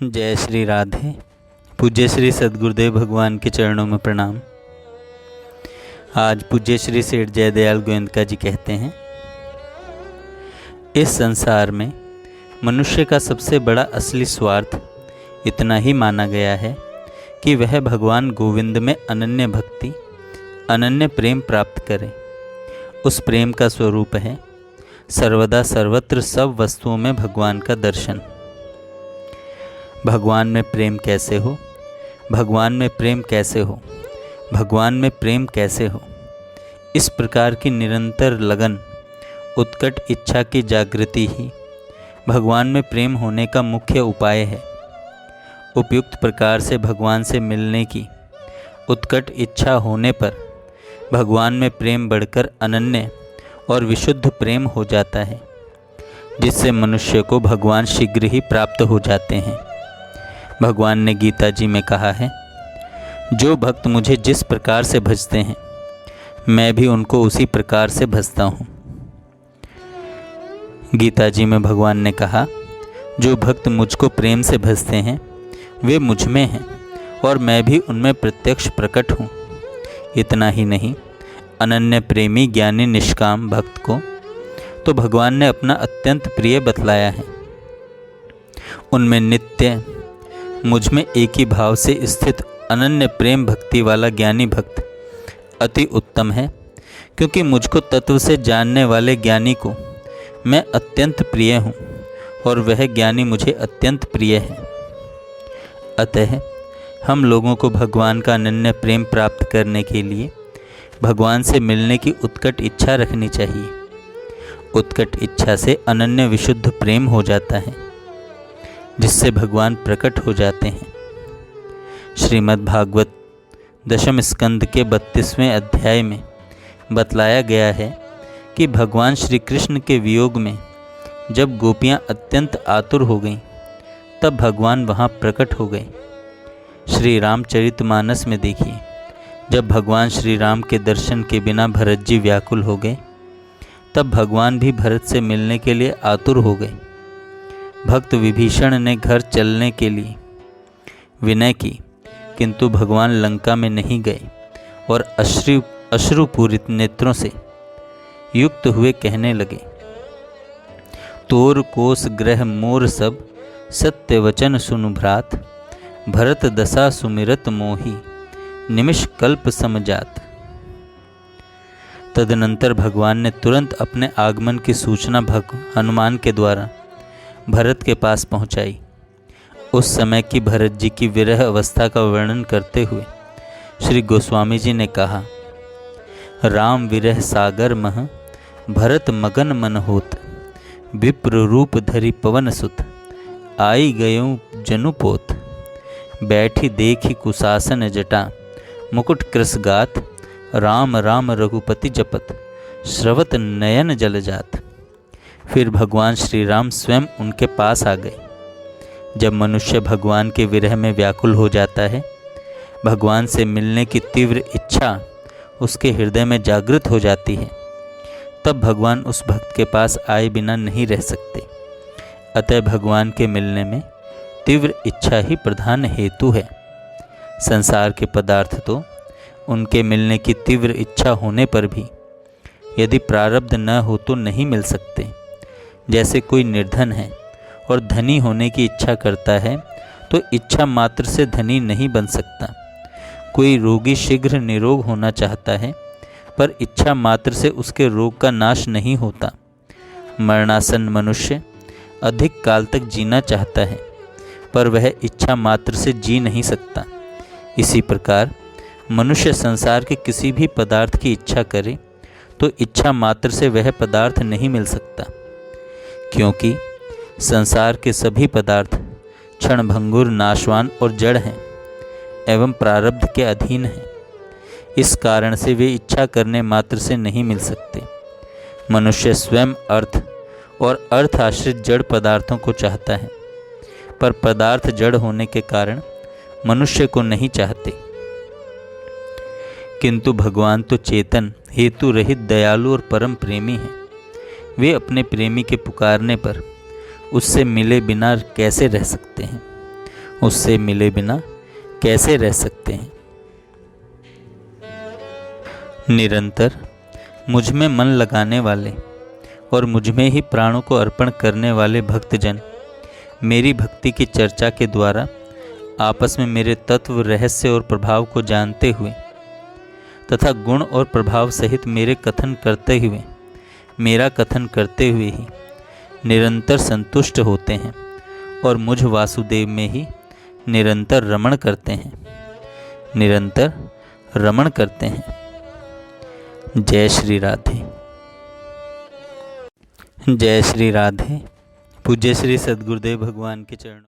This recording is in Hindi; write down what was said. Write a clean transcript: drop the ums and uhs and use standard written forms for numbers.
जय श्री राधे। पूज्य श्री सद्गुरुदेव भगवान के चरणों में प्रणाम। आज पूज्य श्री सेठ जयदयाल गोयंदका जी कहते हैं, इस संसार में मनुष्य का सबसे बड़ा असली स्वार्थ इतना ही माना गया है कि वह भगवान गोविंद में अनन्य भक्ति, अनन्य प्रेम प्राप्त करे। उस प्रेम का स्वरूप है सर्वदा सर्वत्र सब वस्तुओं में भगवान का दर्शन। भगवान में प्रेम कैसे हो, भगवान में प्रेम कैसे हो, भगवान में प्रेम कैसे हो, इस प्रकार की निरंतर लगन, उत्कट इच्छा की जागृति ही भगवान में प्रेम होने का मुख्य उपाय है। उपयुक्त प्रकार से भगवान से मिलने की उत्कट इच्छा होने पर भगवान में प्रेम बढ़कर अनन्य और विशुद्ध प्रेम हो जाता है, जिससे मनुष्य को भगवान शीघ्र ही प्राप्त हो जाते हैं। भगवान ने गीता जी में कहा है, जो भक्त मुझे जिस प्रकार से भजते हैं मैं भी उनको उसी प्रकार से भजता हूँ। गीता जी में भगवान ने कहा, जो भक्त मुझको प्रेम से भजते हैं वे मुझ में हैं और मैं भी उनमें प्रत्यक्ष प्रकट हूँ। इतना ही नहीं, अनन्य प्रेमी ज्ञानी निष्काम भक्त को तो भगवान ने अपना अत्यंत प्रिय बतलाया है। उनमें नित्य मुझ में एक ही भाव से स्थित अनन्य प्रेम भक्ति वाला ज्ञानी भक्त अति उत्तम है, क्योंकि मुझको तत्व से जानने वाले ज्ञानी को मैं अत्यंत प्रिय हूँ और वह ज्ञानी मुझे अत्यंत प्रिय है। अतः हम लोगों को भगवान का अनन्य प्रेम प्राप्त करने के लिए भगवान से मिलने की उत्कट इच्छा रखनी चाहिए। उत्कट इच्छा से अनन्य विशुद्ध प्रेम हो जाता है, जिससे भगवान प्रकट हो जाते हैं। श्रीमद् भागवत दशम स्कंद के 32वें अध्याय में बतलाया गया है कि भगवान श्री कृष्ण के वियोग में जब गोपियां अत्यंत आतुर हो गईं, तब भगवान वहां प्रकट हो गए। श्री रामचरितमानस में देखिए, जब भगवान श्री राम के दर्शन के बिना भरत जी व्याकुल हो गए, तब भगवान भी भरत से मिलने के लिए आतुर हो गए। भक्त विभीषण ने घर चलने के लिए विनय की, किंतु भगवान लंका में नहीं गए और अश्रुपूरित नेत्रों से युक्त हुए कहने लगे, तोर कोस ग्रह मोर सब सत्य वचन सुनु भ्रात, भरत दशा सुमिरत मोही निमिष कल्प समजात। तदनंतर भगवान ने तुरंत अपने आगमन की सूचना हनुमान के द्वारा भरत के पास पहुंचाई। उस समय की भरत जी की विरह अवस्था का वर्णन करते हुए श्री गोस्वामी जी ने कहा, राम विरह सागर मह भरत मगन मन होत, विप्र रूप धरि पवन सुत, आई गयों जनुपोत, बैठी देखी कुशासन जटा, मुकुट कृस गात, राम राम रघुपति जपत, श्रवत नयन जल जात। फिर भगवान श्री राम स्वयं उनके पास आ गए। जब मनुष्य भगवान के विरह में व्याकुल हो जाता है, भगवान से मिलने की तीव्र इच्छा उसके हृदय में जागृत हो जाती है, तब भगवान उस भक्त के पास आए बिना नहीं रह सकते। अतः भगवान के मिलने में तीव्र इच्छा ही प्रधान हेतु है। संसार के पदार्थ तो उनके मिलने की तीव्र इच्छा होने पर भी यदि प्रारब्ध न हो तो नहीं मिल सकते। जैसे कोई निर्धन है और धनी होने की इच्छा करता है, तो इच्छा मात्र से धनी नहीं बन सकता। कोई रोगी शीघ्र निरोग होना चाहता है, पर इच्छा मात्र से उसके रोग का नाश नहीं होता। मरणासन्न मनुष्य अधिक काल तक जीना चाहता है, पर वह इच्छा मात्र से जी नहीं सकता। इसी प्रकार मनुष्य संसार के किसी भी पदार्थ की इच्छा करे तो इच्छा मात्र से वह पदार्थ नहीं मिल सकता, क्योंकि संसार के सभी पदार्थ क्षणभंगुर, नाशवान और जड़ हैं एवं प्रारब्ध के अधीन हैं। इस कारण से वे इच्छा करने मात्र से नहीं मिल सकते। मनुष्य स्वयं अर्थ और अर्थ आश्रित जड़ पदार्थों को चाहता है, पर पदार्थ जड़ होने के कारण मनुष्य को नहीं चाहते। किंतु भगवान तो चेतन, हेतु रहित, दयालु और परम प्रेमी हैं। वे अपने प्रेमी के पुकारने पर उससे मिले बिना कैसे रह सकते हैं। उससे मिले बिना कैसे रह सकते हैं। निरंतर मुझ में मन लगाने वाले और मुझ में ही प्राणों को अर्पण करने वाले भक्तजन मेरी भक्ति की चर्चा के द्वारा आपस में मेरे तत्व, रहस्य और प्रभाव को जानते हुए तथा गुण और प्रभाव सहित मेरा कथन करते हुए ही निरंतर संतुष्ट होते हैं और मुझ वासुदेव में ही निरंतर रमण करते हैं। जय श्री राधे। जय श्री राधे। पूज्य श्री सद्गुरुदेव भगवान के चरणों